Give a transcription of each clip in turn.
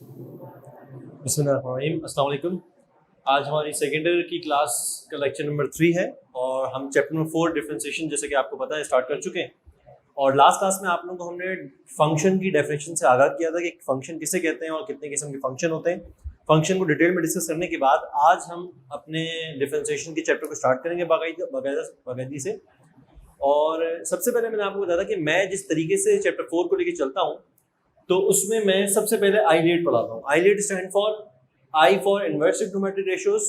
बिस्मिल्लाहिर्रहमानिर्रहीम, अस्सलाम वालेकुम। आज हमारी सेकेंड ईयर की क्लास का लेक्चर नंबर 3 है और हम चैप्टर नंबर 4 डिफरेंशिएशन जैसे कि आपको पता है स्टार्ट कर चुके हैं। और लास्ट क्लास में आप लोगों को हमने फंक्शन की डेफिनेशन से आगाह किया था कि फंक्शन किसे कहते हैं और कितने किस्म के फंक्शन होते हैं। फंक्शन को डिटेल में डिस्कस करने के बाद आज हम अपने डिफरेंशिएशन के चैप्टर को स्टार्ट करेंगे बाकायदगी से। और सबसे पहले मैंने आपको बताया था कि मैं जिस तरीके से चैप्टर 4 को लेकर चलता हूँ तो उसमें मैं सबसे पहले आईलेट पढ़ाता हूँ। Eyelet stand for I for inverse trigonometric ratios,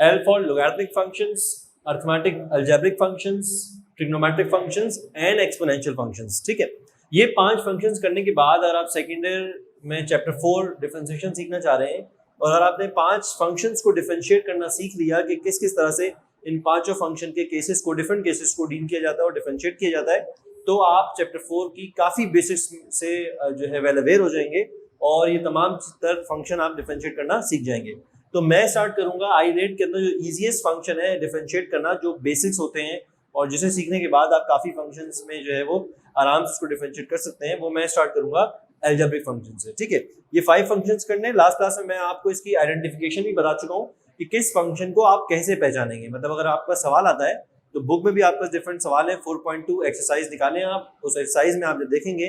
L for logarithmic functions, arithmetic algebraic functions, trigonometric functions and exponential functions. ठीक है, ये 5 फंक्शंस करने के बाद अगर आप सेकेंड ईयर में चैप्टर 4 डिफरेंशिएशन सीखना चाह रहे हैं और अगर आपने 5 फंक्शंस को डिफरेंशिएट करना सीख लिया कि किस किस तरह से इन पांचों फंक्शन के केसेस को डिफरेंट केसेस को डील किया जाता है और डिफरेंशिएट किया जाता है, तो आप चैप्टर 4 की काफ़ी बेसिक्स से जो है वेल अवेयर हो जाएंगे और ये तमाम तर फंक्शन आप डिफरेंशिएट करना सीख जाएंगे। तो मैं स्टार्ट करूंगा आईलेट के अंदर जो इजीएस्ट फंक्शन है डिफरेंशिएट करना, जो बेसिक्स होते हैं और जिसे सीखने के बाद आप काफ़ी फंक्शंस में जो है वो आराम से उसको डिफरेंशिएट कर सकते हैं, वो मैं स्टार्ट करूंगा अलजेब्रिक फंक्शन से। ठीक है, ये 5 फंक्शंस करने। लास्ट क्लास में मैं आपको इसकी आइडेंटिफिकेशन भी बता चुका हूँ कि किस फंक्शन को आप कैसे पहचानेंगे। मतलब अगर आपका सवाल आता है तो बुक में भी आपका डिफरेंट सवाल है, 4.2 एक्सरसाइज निकालें आप। उस एक्सरसाइज में आप जब देखेंगे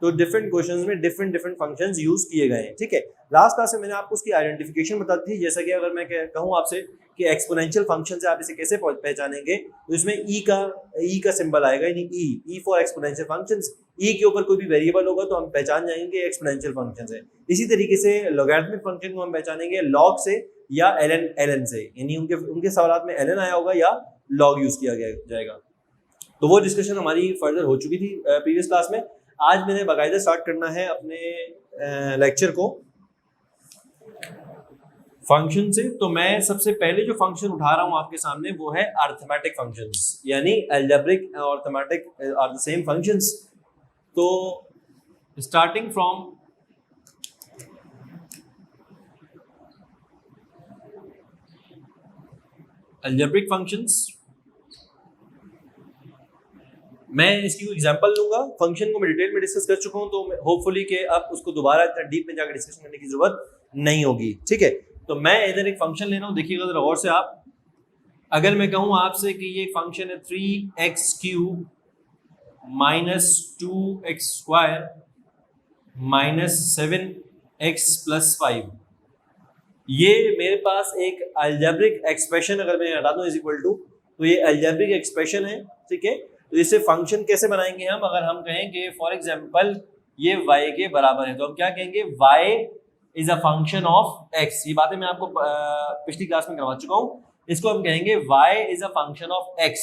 तो डिफरेंट क्वेश्चंस में डिफरेंट फंक्शंस यूज किए गए हैं। ठीक है, लास्ट क्लास में मैंने आपको उसकी आइडेंटिफिकेशन बता दी थी। जैसा कि अगर मैं कहूँ आपसे कि एक्सपोनेंशियल फंक्शन से आप इसे कैसे पहचानेंगे, तो इसमें ई का सिंबल आएगा, यानी ई फॉर एक्सपोनेंशियल फंक्शंस। ई के ऊपर कोई भी वेरिएबल होगा तो हम पहचान जाएंगे एक्सपोनेंशियल फंक्शन है। इसी तरीके से लॉगरिथमिक फंक्शन को हम पहचानेंगे लॉग से या एलएन से, यानी उनके सवाल में एलएन आया होगा या लॉग यूज किया जाएगा। तो वो डिस्कशन हमारी फर्दर हो चुकी थी प्रीवियस क्लास में। आज मैंने बाकायदा स्टार्ट करना है अपने लेक्चर को फंक्शन से। तो मैं सबसे पहले जो फंक्शन उठा रहा हूं आपके सामने वो है अरिथमेटिक फंक्शंस, यानी अलजेब्रिक और arithmetic are the same functions. तो स्टार्टिंग फ्रॉम अलजेब्रिक फंक्शंस, मैं इसकी एग्जांपल लूंगा। फंक्शन को मैं डिटेल में डिस्कस कर चुका हूं, तो होपफुली कि अब उसको दोबारा इतना डीप में जाकर डिस्कशन करने की जरूरत नहीं होगी। ठीक है, तो मैं इधर एक फंक्शन ले रहा हूं, देखिएगा जरा गौर से आप। अगर मैं कहूं आपसे कि ये फंक्शन है 3x³ minus 2x² minus 7x+5, ये मेरे पास एक अलजेब्रिक एक्सप्रेशन अगर मैं हटा दूं इज इक्वल टू, तो ये अलजेब्रिक एक्सप्रेशन है। ठीक है, तो इससे फंक्शन कैसे बनाएंगे हम? अगर हम कहें कि फॉर एग्जांपल ये y के बराबर है, तो हम क्या कहेंगे? y is a function of x। ये बातें मैं आपको पिछली क्लास में करवा चुका हूं। इसको हम कहेंगे y is a function of x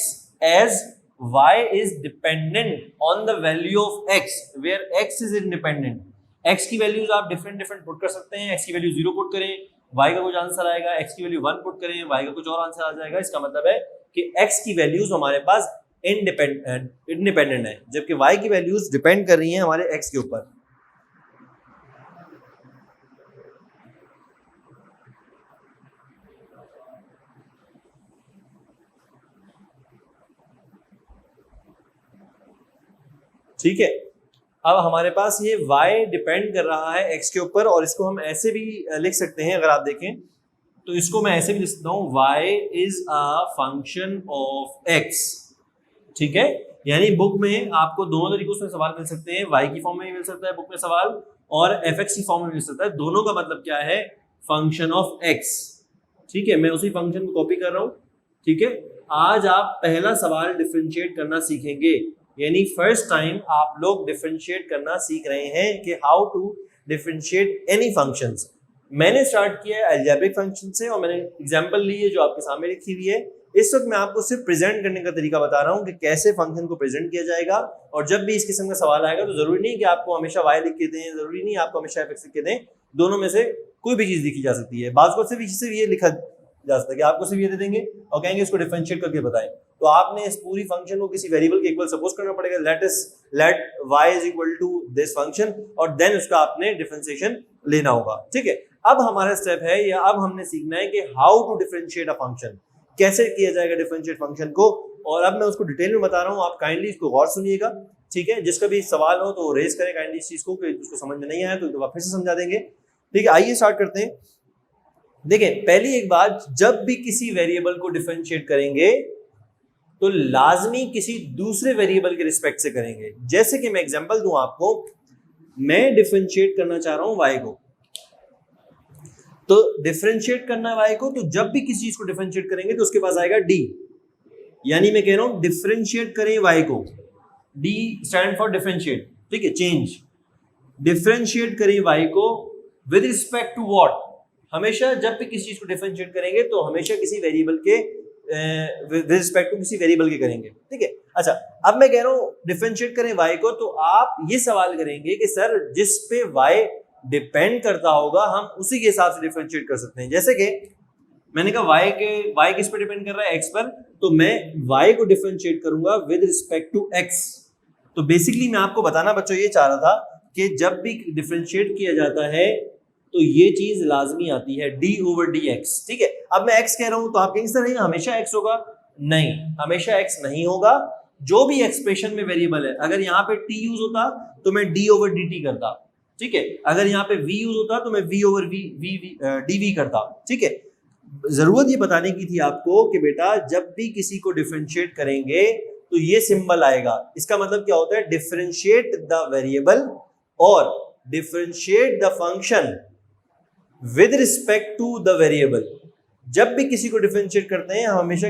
as y is dependent on the value of x where x is independent. x की वैल्यूज आप डिफरेंट पुट कर सकते हैं। x की वैल्यू 0 पुट करें, y का कुछ आंसर आएगा, x की वैल्यू 1 पुट करें, y का कुछ और आंसर आ जाएगा। इसका मतलब है कि x की वैल्यूज हमारे पास इंडिपेंडेंट है, जबकि y की वैल्यूज डिपेंड कर रही हैं हमारे x के ऊपर। ठीक है, अब हमारे पास ये y डिपेंड कर रहा है x के ऊपर, और इसको हम ऐसे भी लिख सकते हैं। अगर आप देखें तो इसको मैं ऐसे भी लिख सकता हूँ, y is a function of x। ठीक है, यानी बुक में आपको दोनों तरीकों से सवाल मिल सकते हैं, y की फॉर्म में मिल सकता है बुक में सवाल, और fx की फॉर्म में मिल सकता है। दोनों का मतलब क्या है? Function of x। ठीक है, मैं उसी फंक्शन को कॉपी कर रहा हूं। ठीक है, आज आप पहला सवाल डिफरेंशिएट करना सीखेंगे, यानी फर्स्ट टाइम आप लोग डिफरेंशिएट करना सीख रहे हैं कि how to differentiate any functions. मैंने स्टार्ट किया है अलजेब्रिक फंक्शन से और मैंने एग्जांपल ली है जो आपके सामने लिखी हुई है। इस वक्त मैं आपको सिर्फ प्रेजेंट करने का तरीका बता रहा हूं कि कैसे फंक्शन को प्रेजेंट किया जाएगा। और जब भी इस किस्म का सवाल आएगा तो जरूरी नहीं कि आपको हमेशा y लिख के दें, जरूरी नहीं आपको हमेशा fx लिख के दें, दोनों में से कोई भी चीज लिखी जा सकती है। बात को सिर्फ ये लिखा जा सकता है कि आपको सिर्फ ये दे देंगे और कहेंगे इसको डिफरेंशिएट करके बताएं, तो आपने इस पूरी फंक्शन को किसी वेरिएबल के इक्वल सपोज करना पड़ेगा। Let y is equal to this function, और देन उसका आपने डिफरेंशिएशन लेना होगा। ठीक है, अब हमारा स्टेप है, या अब हमने सीखना है कि how to differentiate a function, कैसे किया जाएगा डिफरेंशिएट फंक्शन को। और अब मैं उसको डिटेल में बता रहा हूँ, आप काइंडली इसको गौर सुनिएगा। ठीक है, जिसका भी सवाल हो तो रेज करें काइंडली इस चीज को, कि उसको समझ में नहीं आया तो एक दफा फिर से समझा देंगे। ठीक है, आइए स्टार्ट करते हैं। देखिए पहली एक बात, जब भी किसी वेरिएबल को डिफरेंशिएट करेंगे तो लाजमी किसी दूसरे वेरिएबल के रिस्पेक्ट से करेंगे। जैसे कि मैं एग्जांपल दूं आपको, मैं डिफरेंशिएट करना चाह रहा हूं y को, तो डिफरेंशिएट करना है y को, तो जब भी किसी चीज को डिफरेंशिएट करेंगे तो उसके पास आएगा d, यानी मैं कह रहा हूं डिफरेंशिएट करें y को, d स्टैंड फॉर डिफरेंशिएट, ठीक है, चेंज। डिफरेंशिएट करें y को विद रिस्पेक्ट टू व्हाट, हमेशा जब भी किसी चीज को डिफरेंशिएट करेंगे तो हमेशा किसी वेरिएबल के विद रिस्पेक्ट टू किसी वेरिएबल के करेंगे, ठीक है। अच्छा, अब मैं कह रहा हूं डिफरेंशिएट करें y को, तो आप ये सवाल करेंगे कि सर जिस पे y डिपेंड करता होगा हम उसी के हिसाब से डिफरेंशिएट कर सकते हैं। जैसे कि मैंने कहा y किस पे डिपेंड कर रहा है, x पर, तो मैं y को डिफरेंशिएट करूंगा विद रिस्पेक्ट टू x। तो बेसिकली मैं आपको बताना बच्चों ये चाह रहा था कि जब भी डिफरेंशिएट किया जाता है तो ये चीज लाजमी आती है d ओवर dx, ठीक है। अब मैं x कह रहा हूं तो आप कहेंगे सर नहीं हमेशा x होगा, नहीं हमेशा x नहीं होगा। जो भी एक्सप्रेशन में वेरिएबल है, अगर यहाँ पे t यूज होता तो मैं d ओवर dt करता, ठीक है। अगर यहाँ पे v यूज होता तो मैं v ओवर dv करता, ठीक है। जरूरत ये बताने की थी आपको कि बेटा जब भी किसी को डिफरेंशिएट करेंगे तो ये सिंबल आएगा। इसका मतलब क्या होता है, डिफरेंशिएट द वेरिएबल और differentiate the function with respect to the variable. जब भी किसी को डिफरेंशिएट करते हैं हमेशा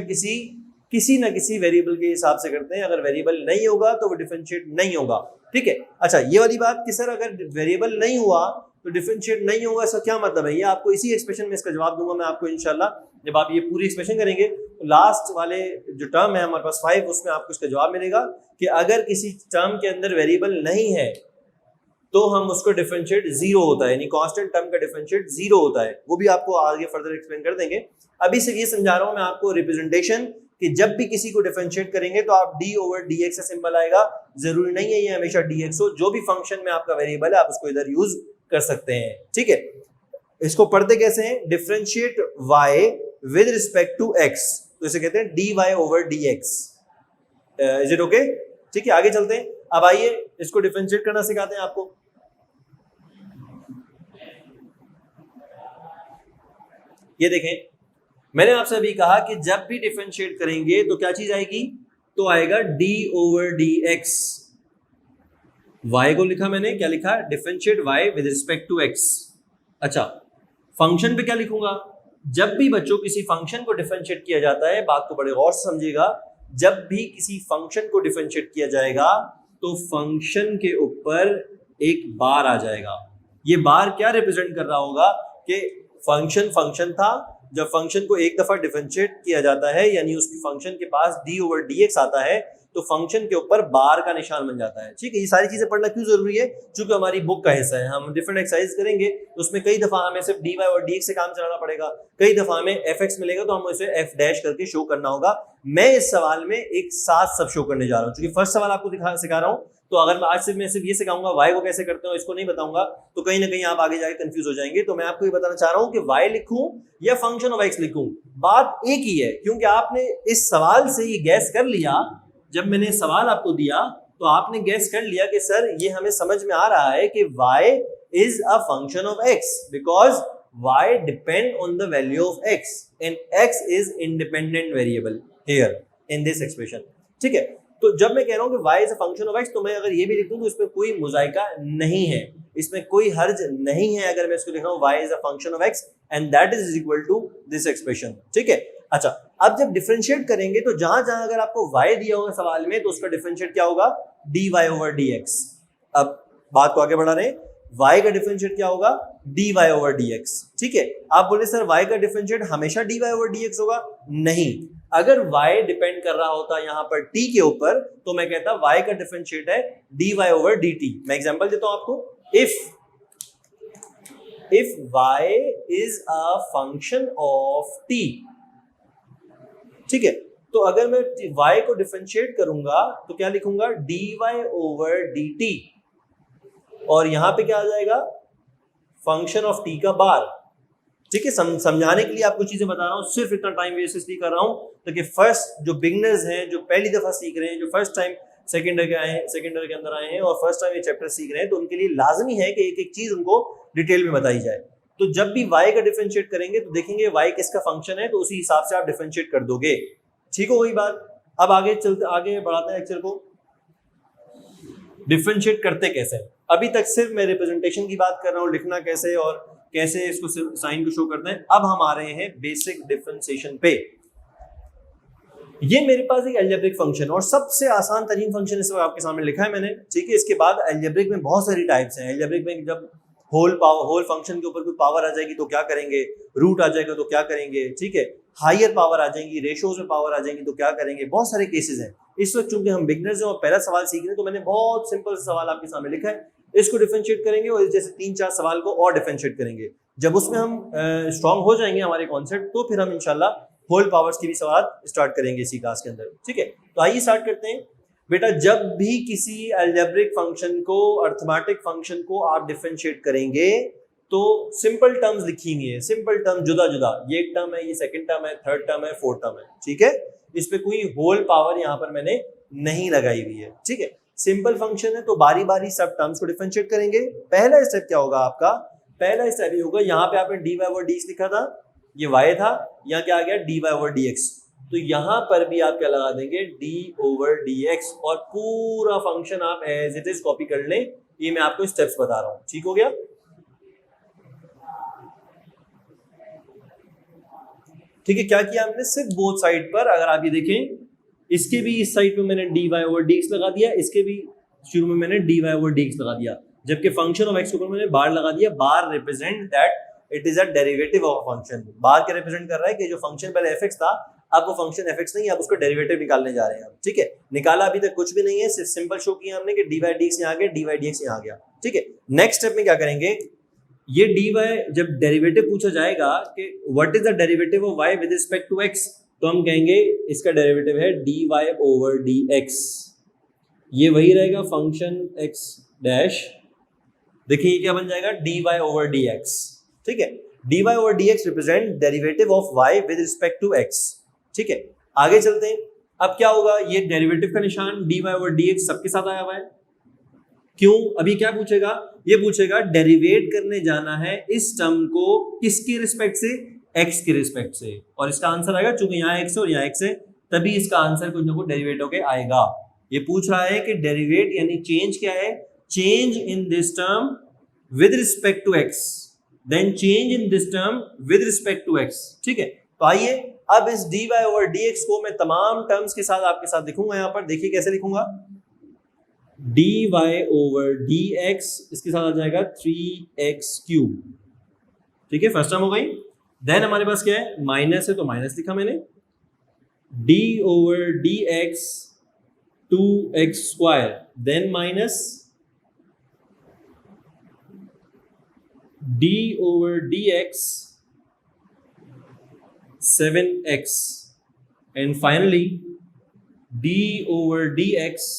किसी ना किसी वेरिएबल के हिसाब से करते हैं। अगर वेरिएबल नहीं होगा तो वो डिफरेंशिएट नहीं होगा, ठीक है। अच्छा, ये वाली बात कि सर अगर वेरिएबल नहीं हुआ तो डिफरेंशिएट नहीं होगा, इसका क्या मतलब है, ये आपको इसी एक्सप्रेशन में इसका जवाब दूंगा मैं आपको इंशाल्लाह। जब आप ये पूरी एक्सप्रेशन करेंगे तो लास्ट वाले जो टर्म है हमारे पास 5, उसमें आपको इसका जवाब मिलेगा कि अगर किसी टर्म के अंदर वेरिएबल नहीं है तो हम उसको डिफरेंशिएट 0 होता है, यानी कांस्टेंट टर्म का डिफरेंशिएट 0 होता है। वो भी आपको आगे फर्दर एक्सप्लेन कर देंगे। अभी से ये समझा रहा हूं मैं आपको रिप्रेजेंटेशन कि जब भी किसी को डिफरेंशिएट करेंगे तो आप d ओवर dx से सिंबल आएगा। जरूरी नहीं है ये हमेशा dx हो, जो भी फंक्शन में आपका वेरिएबल है आप उसको इधर यूज कर सकते हैं, ठीक है। इसको पढ़ते कैसे हैं, differentiate y with respect to x, तो इसे कहते हैं dy over dx। Is it okay, ठीक है। आगे चलते हैं। अब आइए इसको डिफरेंशिएट करना सिखाते हैं आपको। ये देखें, मैंने आपसे अभी कहा कि जब भी डिफरेंशिएट करेंगे तो क्या चीज आएगी, तो आएगा d ओवर dx। y को लिखा मैंने, क्या लिखा, differentiate y with respect to x। अच्छा, फंक्शन पे क्या लिखूंगा, जब भी बच्चों किसी फंक्शन को डिफरेंशिएट किया जाता है, बात को बड़े गौर से समझिएगा, जब भी किसी फंक्शन को डिफरेंशिएट किया जाएगा तो फंक्शन के ऊपर एक बार आ जाएगा। ये बार क्या रिप्रेजेंट कर रहा होगा कि फंक्शन था, जब फंक्शन को एक दफा डिफरेंशिएट किया जाता है यानी उसकी फंक्शन के पास d ओवर dx आता है तो फंक्शन के ऊपर बार का निशान बन जाता है, ठीक है। ये सारी चीजें पढ़ना क्यों जरूरी है, क्योंकि हमारी बुक का हिस्सा है। हम डिफरेंट एक्सरसाइज करेंगे तो उसमें कई दफा हमें सिर्फ dy और dx से काम चलाना पड़ेगा, कई दफा हमें fx मिलेगा तो हम उसे f डैश करके शो करना होगा। मैं इस सवाल में एक साथ सब शो करने जा रहा हूँ, क्योंकि फर्स्ट सवाल आपको सिखा रहा हूँ, तो अगर मैं आज मैं सिर्फ ये सिखाऊंगा y को कैसे करते हो, इसको नहीं बताऊंगा, तो कहीं ना कहीं आप आगे जाके कंफ्यूज हो जाएंगे। तो मैं आपको ये बताना चाह रहा हूं कि y लिखूं या फंक्शन ऑफ x लिखूं, बात एक ही है। क्योंकि आपने इस सवाल से ये गैस कर लिया, जब मैंने सवाल आपको दिया तो आपने गैस कर लिया कि सर ये हमें समझ में आ रहा है कि y is a function of x because y depend on the value of x and x is independent variable here in this expression, ठीक है। तो जब मैं कह रहा हूं कि y is a function of x, तो मैं अगर ये भी लिख दूं तो इसमें कोई मुजायका नहीं है, इसमें कोई हर्ज नहीं है अगर मैं इसको लिख रहा हूं y is a function of x and that is equal to this expression, ठीक है। अच्छा, अब जब डिफरेंशिएट करेंगे तो जहां जहां अगर आपको y दिया होगा सवाल में तो उसका डिफरेंशिएट क्या होगा, dy ओवर dx। अब बात को आगे बढ़ा रहे हैं, y का डिफरेंशिएट क्या होगा, dy ओवर dx, ठीक है। आप बोले सर y का डिफरेंशिएट हमेशा dy ओवर dx होगा, नहीं। अगर y डिपेंड कर रहा होता यहाँ पर t के ऊपर तो मैं कहता y का डिफरेंशिएट है dy ओवर dt। मैं एग्जांपल देता हूं आपको, if y is a function of t, ठीक है, तो अगर मैं y को डिफरेंशिएट करूंगा तो क्या लिखूंगा, dy ओवर dt, और यहां पे क्या आ जाएगा, फंक्शन ऑफ t का बार, ठीक है। समझाने के लिए आपको चीजें बता रहा हूं, सिर्फ इतना टाइम वेस्ट इसलिए कर रहा हूं ताकि फर्स्ट जो बिगनर्स हैं, जो पहली दफा सीख रहे हैं, जो फर्स्ट टाइम सेकेंड ईयर के अंदर आए हैं और फर्स्ट टाइम ये चैप्टर सीख रहे हैं, तो उनके लिए लाजमी है कि एक एक चीज उनको डिटेल में बताई जाए। तो जब भी y का डिफरेंशिएट करेंगे तो देखेंगे y किसका फंक्शन है, तो उसी हिसाब से आप डिफरेंशिएट कर दोगे। ठीक हो गई बात। अब आगे बढ़ाते हैं लेक्चर को। डिफरेंशिएट करते कैसे? अभी तक सिर्फ मैं रिप्रेजेंटेशन की बात कर रहा हूँ, लिखना कैसे और कैसे इसको साइन को शो करते हैं। अब हम आ रहे हैं बेसिक डिफरेंशिएशन पे। ये मेरे पास एक अलजेब्रिक फंक्शन और सबसे आसान तरीन फंक्शन इस वक्त आपके सामने लिखा है मैंने, ठीक है। इसके बाद अलजेब्रिक में बहुत सारी टाइप्स हैं। अलजेब्रिक में जब होल फंक्शन के ऊपर कोई पावर आ जाएगी तो क्या करेंगे, रूट आ जाएगा तो क्या करेंगे, ठीक है। हायर पावर आ जाएंगी, रेशोज में पावर आ जाएंगी तो क्या करेंगे, बहुत सारे केसेस हैं। इस वक्त चूंकि हम बिगनर्स हैं और पहला सवाल सीख रहे हैं, तो मैंने बहुत सिंपल सवाल आपके सामने लिखा है, इसको डिफरेंशिएट करेंगे और जैसे 3-4 सवाल को और डिफरेंशिएट करेंगे। जब उसमें हम स्ट्रांग हो जाएंगे हमारे कॉन्सेप्ट, तो फिर हम इंशाल्लाह होल पावर्स की भी सवाल स्टार्ट करेंगे इसी क्लास के अंदर, ठीक है। तो आइए स्टार्ट करते हैं। बेटा, जब भी किसी अलजेब्रिक फंक्शन को, अरिथमेटिक फंक्शन को आप डिफरेंशिएट करेंगे तो सिंपल टर्म्स लिखी हुई है, सिंपल टर्म जुदा जुदा, ये एक टर्म है, ये सेकंड टर्म है, थर्ड टर्म है, फोर्थ टर्म है, ठीक है। इस पे कोई होल पावर यहाँ पर मैंने नहीं लगाई हुई है, ठीक है। सिंपल फंक्शन है तो बारी बारी सब टर्म्स को डिफरेंशिएट करेंगे। पहला स्टेप क्या होगा आपका? पहला स्टेप ये होगा, यहाँ पे आपने dy ओवर dx लिखा था, ये y था, यहाँ क्या आ गया dy ओवर dx, तो यहाँ पर भी आप क्या लगा देंगे d ओवर dx और पूरा फंक्शन आप एज इट इज कॉपी कर लें। ये मैं आपको स्टेप्स बता रहा हूँ, ठीक हो गया। ठीक है, क्या किया हमने, सिर्फ बोथ साइड पर अगर आप ये देखें, इसके भी इस साइड पे मैंने dy ओवर dx लगा दिया, इसके भी शुरू में मैंने dy ओवर dx लगा दिया, जबकि फंक्शन ऑफ x के ऊपर मैंने बार लगा दिया। Bar represent that it is a derivative of function. Bar क्या रिप्रेजेंट कर रहा है कि जो फंक्शन पहले fx था, अब वो फंक्शन fx नहीं है, अब उसको डेरिवेटिव निकालने जा रहे हैं हम, ठीक है। निकाला अभी तक कुछ भी नहीं है, सिर्फ सिंपल शो किया हमने कि dy dx यहाँ आ गया, dy dx यहाँ आ गया, ठीक है। नेक्स्ट स्टेप में क्या करेंगे, ये dy जब डेरिवेटिव पूछा जाएगा कि what is the derivative of y with respect to x, तो हम कहेंगे इसका डेरिवेटिव है dy ओवर dx। ये वही रहेगा फंक्शन x डैश, देखिए ये क्या बन जाएगा dy ओवर dx, ठीक है। dy over dx represent derivative of y with respect to x, ठीक है। आगे चलते हैं। अब क्या होगा, ये डेरिवेटिव का निशान dy ओवर dx सबके साथ आया हुआ है, क्यों? अभी क्या पूछेगा, ये पूछेगा डेरिवेट करने जाना है इस टर्म को किसके रिस्पेक्ट से, x के रिस्पेक्ट से, और इसका आंसर आएगा, चूंकि यहाँ x है और यहाँ x है, तभी इसका आंसर कुछ ना कुछ डेरिवेट होके आएगा। ये पूछ रहा है कि डेरिवेट यानी चेंज क्या है, change in this term with respect to x, then change in this term with respect to x, ठीक है। तो आइए अब इस dy ओवर dx को मैं तमाम टर्म्स के साथ आपके साथ लिखूंगा। यहाँ पर देखिए कैसे लिखूंगा, dy ओवर dx, इसके साथ आ जाएगा 3x क्यूब, ठीक है, फर्स्ट टर्म हो गई। देन हमारे पास क्या है, माइनस है तो माइनस लिखा मैंने, d over dx 2x square, then minus d over dx 7x, and finally d over dx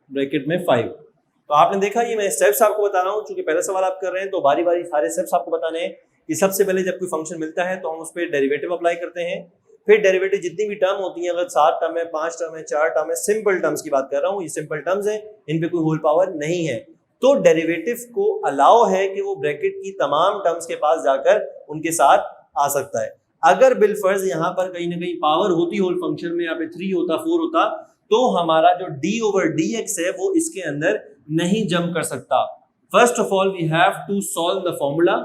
bracket में 5। तो आपने देखा, ये मैं स्टेप्स आपको बता रहा हूँ, क्योंकि पहला सवाल आप कर रहे हैं तो बारी बारी सारे स्टेप्स आपको बताने हैं कि सबसे पहले जब कोई फंक्शन मिलता है तो हम उस पर डेरिवेटिव अप्लाई करते हैं। फिर डेरिवेटिव जितनी भी टर्म होती है, अगर 7 टर्म है, 5 टर्म है, 4 टर्म है, सिंपल टर्म्स की बात कर रहा हूँ, ये सिंपल टर्म्स हैं, इन पे कोई होल पावर नहीं है, तो डेरिवेटिव को अलाउ है कि वो ब्रैकेट की तमाम टर्म्स के पास जाकर उनके साथ आ सकता है। अगर बिलफर्ज यहाँ पर कहीं ना कहीं पावर होती होल फंक्शन में, यहाँ पे 3 होता, 4 होता, तो हमारा जो d ओवर dx है वो इसके अंदर नहीं जंप कर सकता। First of all we have to solve the formula,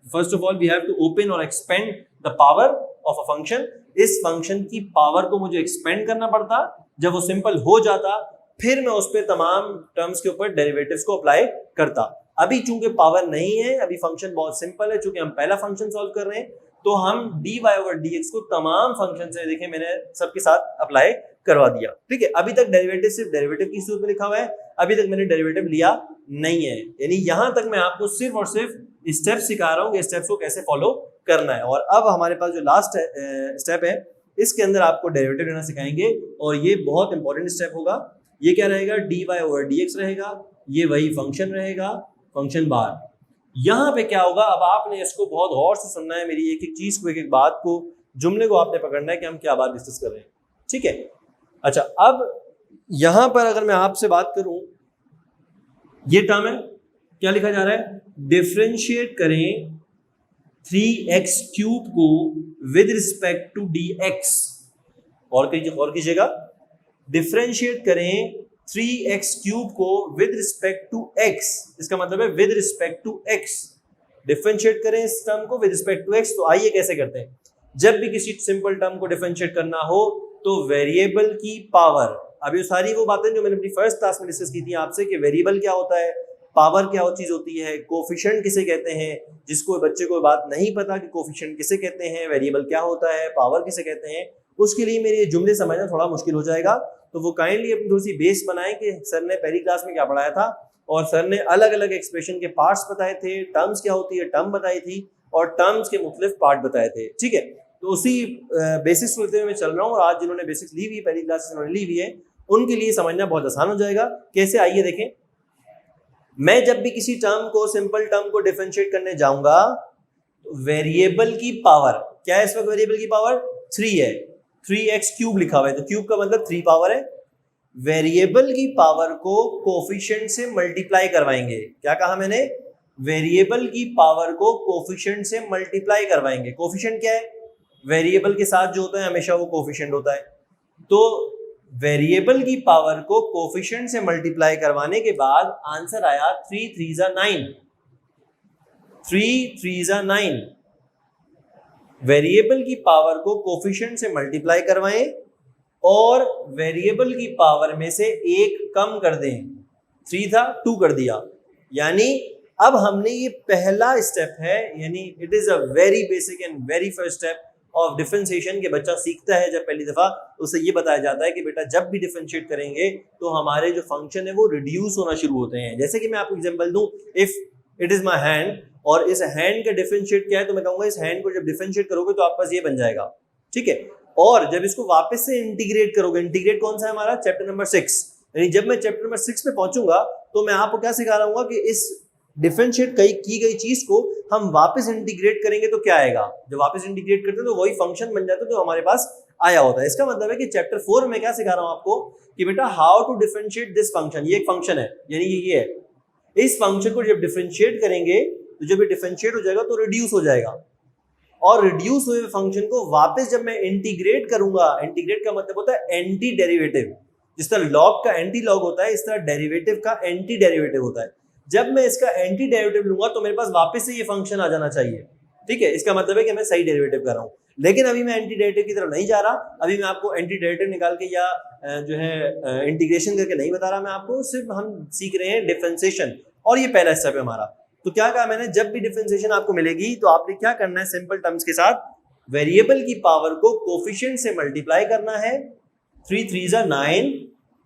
first of all we have to open और expand the power of a function. इस फंक्शन की पावर को मुझे एक्सपेंड करना पड़ता, जब वो सिंपल हो जाता फिर मैं उस पर तमाम टर्म्स के ऊपर डेरिवेटिव्स को अप्लाई करता। अभी चूंकि पावर नहीं है, अभी फंक्शन बहुत सिंपल है, चूंकि हम पहला फंक्शन सॉल्व कर रहे हैं, तो हम dy ओवर dx को तमाम फंक्शन से, देखें मैंने सबके साथ अप्लाई करवा दिया, ठीक है। अभी तक डेरिवेटिव सिर्फ डेरिवेटिव की सूरत में लिखा हुआ है, अभी तक मैंने डेरिवेटिव लिया नहीं है, यानी यहां तक मैं आपको सिर्फ और सिर्फ स्टेप्स सिखा रहा हूं कि स्टेप्स को कैसे फॉलो करना है। और अब हमारे पास जो लास्ट स्टेप है, इसके अंदर आपको डेरिवेटिव लेना सिखाएंगे, और ये बहुत इंपॉर्टेंट स्टेप होगा। ये क्या रहेगा, dy ओवर dx रहेगा, ये वही फंक्शन रहेगा, फंक्शन बार। यहाँ पे क्या होगा, अब आपने इसको बहुत गौर से सुनना है, मेरी एक एक चीज को, एक एक बात को, जुमले को आपने पकड़ना है कि हम क्या बात डिस्कस कर रहे हैं, ठीक है। अच्छा, अब यहां पर अगर मैं आपसे बात करूं, ये टर्म है, क्या लिखा जा रहा है, डिफरेंशिएट करें 3x क्यूब को विद रिस्पेक्ट टू dx। और कीजिएगा, डिफरेंशिएट करें 3x क्यूब को विद रिस्पेक्ट टू x, इसका मतलब है with respect to x। Differentiate करें इस टर्म को विद रिस्पेक्ट टू x। तो आइए कैसे करते हैं। जब भी किसी सिंपल टर्म को डिफरेंशिएट करना हो तो वेरिएबल की पावर, अब ये सारी वो बातें जो मैंने अपनी फर्स्ट क्लास में डिस्कस की थी आपसे कि वेरिएबल क्या होता है, पावर क्या चीज होती है, कोफिशिएंट किसे कहते हैं, जिसको बच्चे को बात नहीं पता कि कोफिशिएंट किसे कहते हैं, वेरिएबल क्या होता है, पावर किसे कहते हैं, उसके लिए मेरे ये जुमले समझना थोड़ा मुश्किल हो जाएगा। तो वो काइंडली अपनी थोड़ी सी बेस बनाएं कि सर ने पहली क्लास में क्या पढ़ाया था, और सर ने अलग अलग एक्सप्रेशन के पार्ट्स बताए थे, टर्म्स क्या होती है टर्म बताई थी, और टर्म्स के मुख्तलिफ पार्ट बताए थे। ठीक है, तो उसी बेसिक्स को लेते हुए मैं चल रहा हूँ, और आज जिन्होंने बेसिक्स ली हुई है, पहली क्लास जिन्होंने ली हुई है, उनके लिए समझना बहुत आसान हो जाएगा। कैसे, आइए देखें। मैं जब भी किसी टर्म को, सिंपल टर्म को डिफरेंशिएट करने जाऊंगा तो वेरिएबल की पावर क्या है, इस वक्त वेरिएबल की पावर 3 है, 3x क्यूब लिखा हुआ है, तो क्यूब का मतलब 3 पावर है। वेरिएबल की पावर को कोफिशिएंट से मल्टीप्लाई करवाएंगे। क्या कहा मैंने, वेरिएबल की पावर को कोफिशिएंट से मल्टीप्लाई करवाएंगे। कोफिशिएंट क्या है, वेरिएबल के साथ जो होता है हमेशा वो कोफिशिएंट होता है। तो वेरिएबल की पावर को कोफिशिएंट से मल्टीप्लाई करवाने के बाद आंसर आया 3 3 9, 3 3 9। वेरिएबल की पावर को कोफिशिएंट से मल्टीप्लाई करवाएं और वेरिएबल की पावर में से एक कम कर दें। 3 था 2 कर दिया, यानी अब हमने ये पहला स्टेप है, यानी it is a very basic and very first step of differentiation के बच्चा सीखता है जब पहली दफा, उसे ये बताया जाता है कि बेटा जब भी डिफरेंशिएट करेंगे तो हमारे जो फंक्शन है वो रिड्यूस होना शुरू होते हैं। जैसे कि मैं आपको एग्जांपल दूं, if it is my hand और इस हैंड का डिफरेंशिएट क्या है, तो मैं कहूंगा इस हैंड को जब डिफरेंशिएट करोगे तो आपके पास ये बन जाएगा। ठीक है, और जब इसको वापस से इंटीग्रेट करोगे, इंटीग्रेट कौन सा है हमारा, चैप्टर नंबर 6, यानी जब मैं चैप्टर नंबर 6 पे पहुंचूंगा तो मैं आपको क्या सिखा रहा हूँ कि इस डिफरेंशिएट की गई चीज को हम वापस इंटीग्रेट करेंगे तो क्या आएगा। जब वापस इंटीग्रेट करते हैं तो वही फंक्शन बन जाता है जो हमारे पास आया होता है। इसका मतलब है कि चैप्टर 4 में क्या सिखा रहा हूं आपको कि बेटा how to differentiate this function. ये एक फंक्शन है, यानी ये है, इस फंक्शन को जब डिफरेंशिएट करेंगे तो जब ये डिफरेंशिएट हो जाएगा तो रिड्यूस हो जाएगा, और रिड्यूस हुए फंक्शन को वापस जब मैं इंटीग्रेट करूंगा, इंटीग्रेट का मतलब होता है एंटी डेरिवेटिव। जिस तरह लॉग का एंटी लॉग होता है, इस तरह डेरिवेटिव का एंटी डेरिवेटिव होता है। जब मैं इसका एंटी डेरिवेटिव लूंगा तो मेरे पास वापस से ये फंक्शन आ जाना चाहिए। ठीक है, इसका मतलब है कि मैं सही डेरिवेटिव कर रहा हूं, लेकिन अभी मैं एंटी डेरिवेटिव की तरफ नहीं जा रहा। अभी मैं आपको एंटी डेरिवेटिव निकाल के या जो है इंटीग्रेशन करके नहीं बता रहा, मैं आपको सिर्फ हम सीख रहे हैं डिफरेंशिएशन, और ये पहला स्टेप है हमारा। तो क्या कहा मैंने, जब भी डिफरेंशिएशन आपको मिलेगी तो आपने क्या करना है, सिंपल टर्म्स के साथ वेरिएबल की पावर को कोफिशिएंट से मल्टीप्लाई करना है, 3 3 9,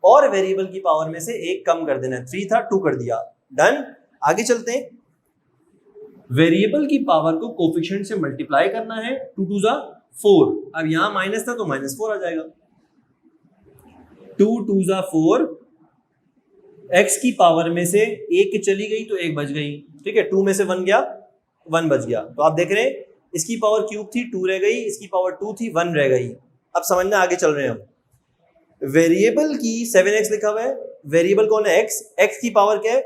और वेरिएबल की पावर में से एक कम कर देना है। 3 था 2 कर दिया, डन। आगे चलते हैं, वेरिएबल की पावर को कोफिशिएंट से मल्टीप्लाई करना है, 2 2 4। अब यहां माइनस था तो -4 आ जाएगा, 2 2 4, x की पावर में से एक चली गई तो एक बच गई। ठीक है, 2 में से 1 गया, 1 बच गया। तो आप देख रहे हैं इसकी पावर क्यूब थी, 2 रह गई, इसकी पावर 2 थी, 1 रह गई। अब समझना, आगे चल रहे हैं हम। वेरिएबल की 7x लिखा हुआ है, वेरिएबल कौन है, x की पावर क्या है,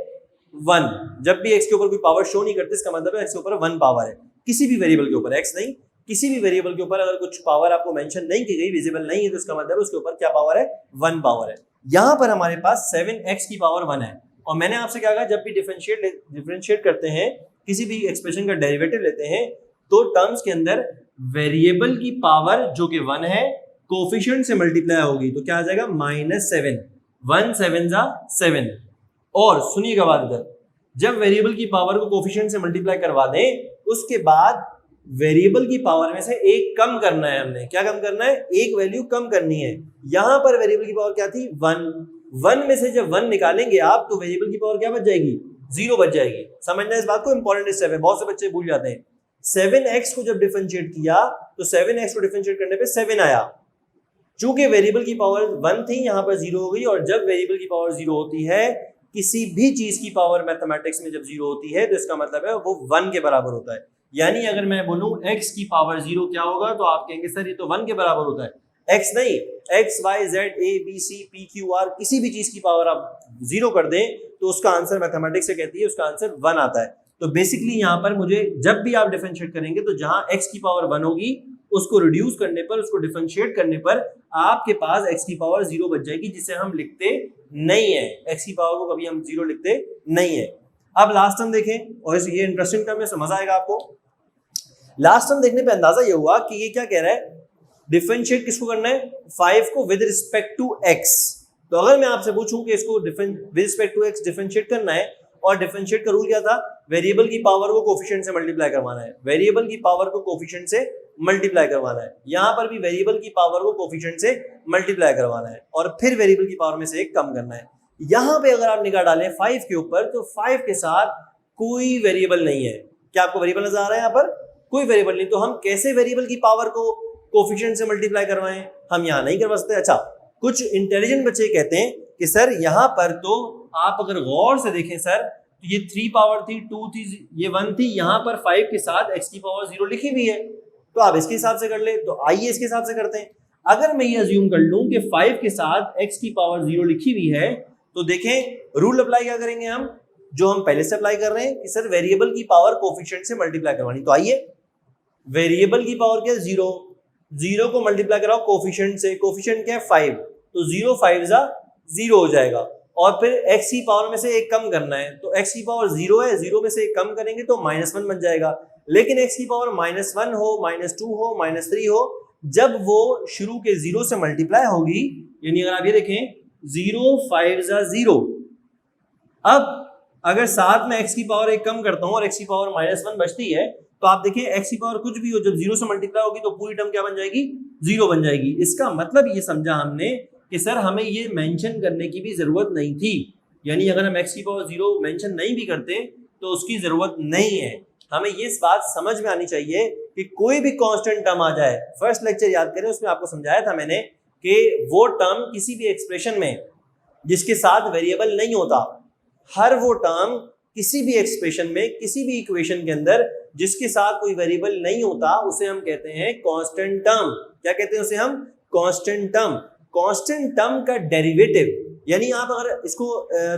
1। जब भी x के ऊपर कोई पावर शो नहीं करते इसका मतलब है x के ऊपर 1 पावर है। किसी भी वेरिएबल के ऊपर, x नहीं, किसी भी वेरिएबल के ऊपर अगर कुछ पावर आपको मेंशन नहीं की गई, विजिबल नहीं है, तो इसका मतलब है उसके ऊपर क्या पावर है, 1 पावर है। यहां पर हमारे पास 7x की पावर 1 है, और मैंने आपसे क्या कहा, जब भी डिफरेंशिएट करते हैं, किसी भी एक्सप्रेशन का डेरिवेटिव लेते हैं, तो टर्म्स के अंदर वेरिएबल की पावर जो कि 1 है कोफिशिएंट से मल्टीप्लाई होगी, तो क्या आ जाएगा, -7, 1 7 7। और सुनिएगा बात, इधर जब वेरिएबल की पावर को कोफिशिएंट से मल्टीप्लाई करवा दें, उसके बाद वेरिएबल की पावर में से एक कम करना है। हमने क्या कम करना है, एक वैल्यू कम करनी है। यहां पर वेरिएबल की पावर क्या थी, 1 में से जब 1 निकालेंगे आप तो वेरिएबल की पावर क्या बच जाएगी, 0 बच जाएगी। समझना इस बात को, इंपॉर्टेंट स्टेप है, बहुत से बच्चे भूल जाते हैं। 7x को जब डिफरेंशिएट किया तो 7x को डिफरेंशिएट करने पे 7 आया, चूंकि वेरिएबल की पावर 1 थी, यहां पर 0 हो गई। और जब वेरिएबल की पावर 0 होती है, किसी भी चीज की पावर मैथमेटिक्स में जब 0 होती है, तो इसका मतलब है वो 1 के बराबर होता है। यानी अगर मैं बोलूं x की पावर 0 क्या होगा, तो आप कहेंगे सर ये तो 1 के बराबर होता है। x नहीं, x y z a b c p q r किसी भी चीज की पावर आप 0 कर दें तो उसका आंसर मैथमेटिक्स से कहती है उसका आंसर 1 आता है। तो बेसिकली यहाँ पर मुझे जब भी आप डिफरेंशिएट करेंगे तो जहां x की पावर 1 होगी उसको रिड्यूस करने पर, उसको डिफरेंशिएट करने पर आपके पास x की पावर 0 बच जाएगी, जिसे हम लिखते नहीं है, x की पावर को कभी हम 0 लिखते नहीं है। अब लास्ट टर्म देखें, और ये इंटरेस्टिंग टर्म है, समझ आएगा आपको। लास्ट टर्म देखने पे अंदाजा ये हुआ कि ये क्या कह रहा है, डिफरेंशिएट किसको करना है, 5 को विद रिस्पेक्ट टू x। तो अगर मैं आपसे पूछूं कि इसको with respect to x differentiate करना है, और डिफरेंशिएट का रूल क्या था, वेरिएबल की पावर को कोफिशिएंट से मल्टीप्लाई करवाना है, वेरिएबल की पावर को कोफिशिएंट से मल्टीप्लाई करवाना है। यहां पर भी वेरिएबल की पावर को कोफिशिएंट से मल्टीप्लाई करवाना है और फिर वेरिएबल की पावर में से एक कम करना है। यहां पे अगर आप निगाह डालें 5 के ऊपर, तो 5 के साथ कोई वेरिएबल नहीं है। क्या आपको वेरिएबल नजर आ रहा है यहाँ पर? कोई वेरिएबल नहीं। तो हम कैसे वेरिएबल की पावर को कोफिशिएंट से मल्टीप्लाई करवाएं? हम यहाँ नहीं करवा सकते। अच्छा, कुछ इंटेलिजेंट बच्चे कहते हैं कि सर यहाँ पर तो आप अगर गौर से देखें सर, तो ये 3 पावर थी, 2 थी, ये 1 थी, यहाँ पर 5 के साथ x की पावर 0 लिखी हुई है, तो आप इसके हिसाब से कर ले। तो आइए इसके हिसाब से करते हैं। अगर मैं ये अज्यूम कर लूं कि 5 के साथ x की पावर 0 लिखी हुई है, तो देखें रूल अप्लाई क्या करेंगे हम, जो हम पहले से अप्लाई कर रहे हैं कि सर वेरिएबल की पावर कोफिशिएंट से मल्टीप्लाई करवानी। तो आइए, वेरिएबल की पावर क्या है, 0 को मल्टीप्लाई कराओ कोफिशिएंट से, कोफिशिएंट क्या है 5, तो 0 5 जा 0 हो जाएगा, और फिर x की पावर में से एक कम करना है, तो x की पावर 0 है, 0 में से एक कम करेंगे तो -1 बन जाएगा। लेकिन x की पावर -1 हो, -2 हो, -3 हो, जब वो शुरू के 0 से मल्टीप्लाई होगी, यानी अगर आप ये देखें 0 5 जा 0, अब अगर साथ में x की पावर एक कम करता हूं और x की पावर -1 बचती है, तो आप देखिए x की पावर कुछ भी हो, जब 0 से मल्टीप्लाई होगी तो पूरी टर्म क्या बन जाएगी, 0 बन जाएगी। इसका मतलब ये समझा हमने कि सर हमें ये मेंशन करने की भी जरूरत नहीं थी, यानी अगर हम x की पावर 0 मेंशन नहीं भी करते तो उसकी जरूरत नहीं है। हमें ये बात समझ में आनी चाहिए कि कोई भी कांस्टेंट टर्म आ जाए, फर्स्ट लेक्चर याद करें उसमें आपको समझाया था मैंने कि वो टर्म किसी भी एक्सप्रेशन में जिसके साथ वेरिएबल नहीं होता, हर वो टर्म किसी भी एक्सप्रेशन में, किसी भी इक्वेशन के अंदर जिसके साथ कोई वेरिएबल नहीं होता, उसे हम कहते हैं कांस्टेंट टर्म। क्या कहते हैं उसे हम? Constant term. कांस्टेंट टर्म का डेरिवेटिव, यानी आप अगर इसको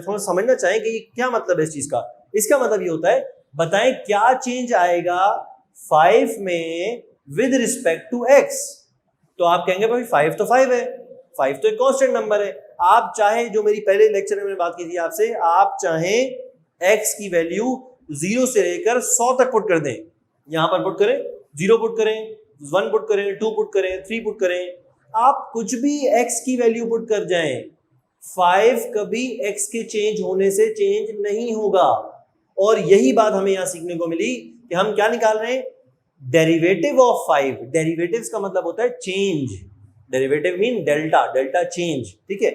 थोड़ा समझना चाहें कि क्या मतलब है इस चीज का, इसका मतलब ये होता है, बताएं क्या चेंज आएगा 5 में विद रिस्पेक्ट टू x। तो आप कहेंगे भाई 5 तो 5 है, 5 तो एक कांस्टेंट नंबर है। आप चाहे, जो मेरी पहले लेक्चर में मैंने बात की थी आपसे, आप चाहें x की वैल्यू 0 से लेकर 100 तक पुट कर दें, यहां पर पुट करें, 0 पुट करें, 1 पुट करें, 2 पुट करें, 3 पुट करें, आप कुछ भी x की वैल्यू पुट कर जाएं, 5 कभी x के चेंज होने से चेंज नहीं होगा। और यही बात हमें यहां सीखने को मिली कि हम क्या निकाल रहे हैं, डेरिवेटिव ऑफ 5। डेरिवेटिव्स का मतलब होता है change, derivative mean delta, delta change, ठीक है।